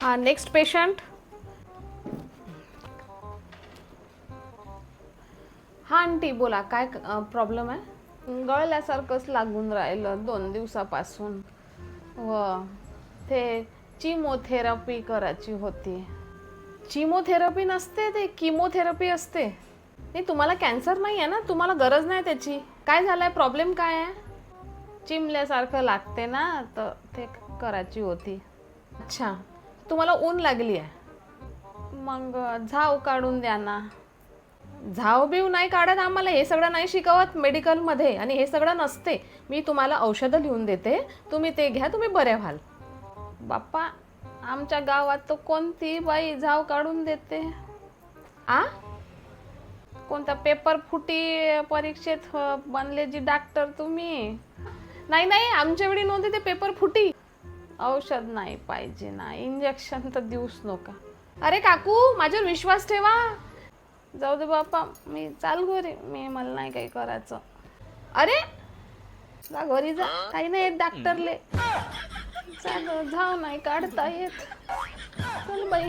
हा next patient. हा aunty बोला, काय प्रॉब्लेम आहे? गळल्यासारखंच लागून राहिलं 2 दिवसापासून. व ते चिमोथेरपी करायची होती. चिमोथेरपी नसते, ते किमोथेरपी असते. नाही, तुम्हाला कॅन्सर नाही आहे ना, तुम्हाला गरज नाही त्याची. काय झालंय, प्रॉब्लेम काय आहे? चिमल्यासारखं लागते ना, तर ते करायची होती. अच्छा, तुम्हाला ऊन लागली आहे. मग झाव काढून द्या ना. झाव बिव नाही काढत, आम्हाला हे सगळं नाही शिकवत मेडिकलमध्ये, आणि हे सगळं नसते. मी तुम्हाला औषधं लिहून देते, तुम्ही ते घ्या, तुम्ही बरे व्हाल. बाप्पा, आमच्या गावात तर कोणती बाई झाव काढून देते? आ कोणता पेपर फुटी परीक्षेत बनले जी डॉक्टर तुम्ही? नाही नाही, आमच्या वेळी नव्हते ते पेपर फुटी. औषध नाही पाहिजे ना, इंजेक्शन तर देऊच नका. अरे काकू, माझ्यावर विश्वास ठेवा. जाऊ दे बापा, मी चाल घरी, मला नाही काही करायचं. अरे जा घरी जा, काही नाही येत डॉक्टरले. जाऊ नाही काढता येत. चल बाई.